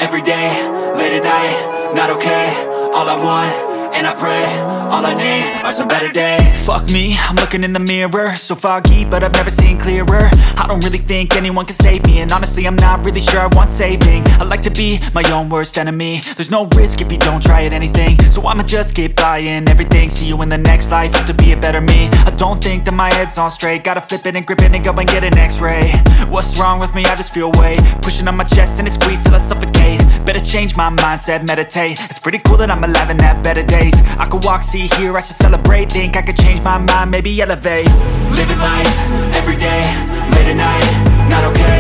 every day, late at night, not okay. All I want, and I pray, all I need are some better days. Fuck me, I'm looking in the mirror, so foggy, but I've never seen clearer. I don't really think anyone can save me, and honestly I'm not really sure I want saving. I like to be my own worst enemy. There's no risk if you don't try at anything, so I'ma just keep buying everything. See you in the next life, have to be a better me. I don't think that my head's on straight, gotta flip it and grip it and go and get an x-ray. What's wrong with me? I just feel weight pushing on my chest and it squeezes till I suffocate. Better change my mindset, meditate. It's pretty cool that I'm alive and have better days. I could walk, see, hear, I should celebrate. Think I could change my mind, maybe elevate. Living life, every day, late at night, not okay.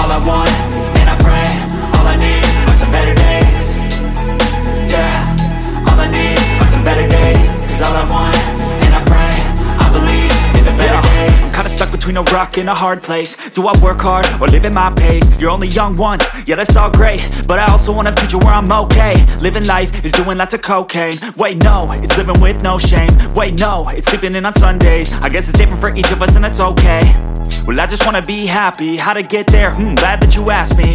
All I want, and I pray, all I need are some better days. Yeah, all I need are some better days. Cause all I want, and I pray, I believe in the better days. I'm kinda stuck between a rock and a hard place. Do I work hard or live at my pace? You're only young once, yeah that's all great, but I also want a future where I'm okay. Living life is doing lots of cocaine. Wait no, it's living with no shame. Wait no, it's sleeping in on Sundays. I guess it's different for each of us and that's okay. Well I just wanna be happy, how to get there? Glad that you asked me.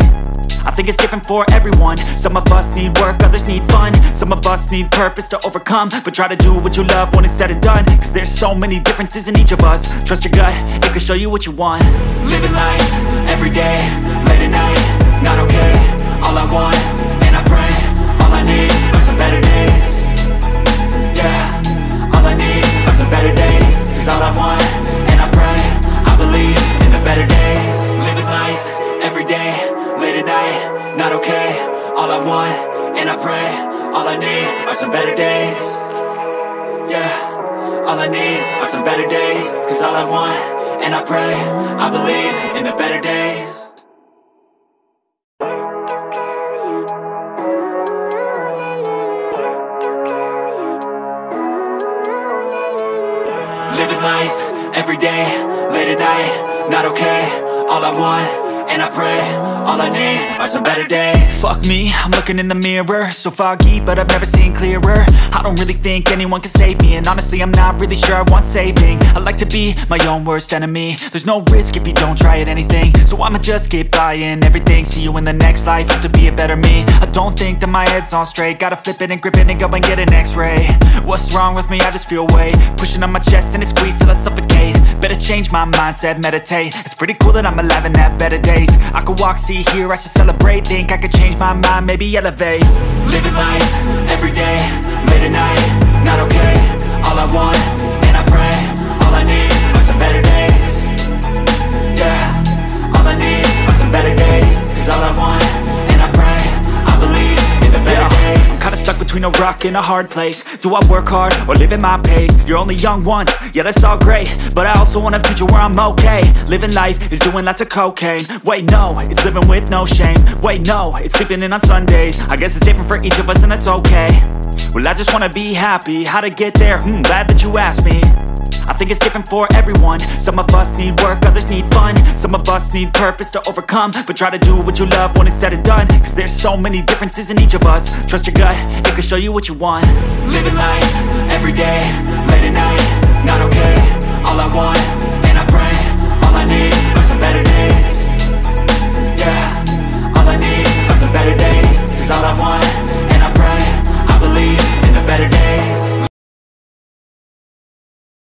I think it's different for everyone. Some of us need work, others need fun. Some of us need purpose to overcome. But try to do what you love when it's said and done. Cause there's so many differences in each of us. Trust your gut, it can show you what you want. Living life, every day, late at night, not okay. All I want, and I pray, all I need are some better days. Yeah, all I need are some better days. Cause all I want, and I pray, I believe in the better days. Living life, every day, late at night, not okay. All I want, and I pray, all I need are some better days. Yeah, all I need are some better days. Cause all I want, and I pray, I believe in the better days. Living life, every day, late at night, not okay. All I want, and I pray, all I need are some better days. Fuck me, I'm looking in the mirror, so foggy, but I've never seen clearer. I don't really think anyone can save me, and honestly I'm not really sure I want saving. I like to be my own worst enemy. There's no risk if you don't try at anything, so I'ma just keep buying everything. See you in the next life, have to be a better me. I don't think that my head's on straight, gotta flip it and grip it and go and get an x-ray. What's wrong with me? I just feel weight pushing on my chest and it squeezes till I suffocate. Better change my mindset, meditate. It's pretty cool that I'm alive and have better days. I could walk, see, hear, I should celebrate. Think I could change my mind, maybe elevate. Living life, every day, late at night, not okay. All I want, and I pray, all I need are some better days. Yeah, all I need are some better days. Cause all I want, and I pray, I believe in the better days. I'm kinda stuck between a rock and a hard place. Do I work hard or live at my pace? You're only young once, yeah that's all great, but I also want a future where I'm okay. Living life is doing lots of cocaine. Wait no, it's living with no shame. Wait no, it's sleeping in on Sundays. I guess it's different for each of us and that's okay. Well I just wanna be happy, how to get there? Glad that you asked me. I think it's different for everyone. Some of us need work, others need fun. Some of us need purpose to overcome. But try to do what you love when it's said and done. Cause there's so many differences in each of us. Trust your gut, it can show you what you want. Living life, every day,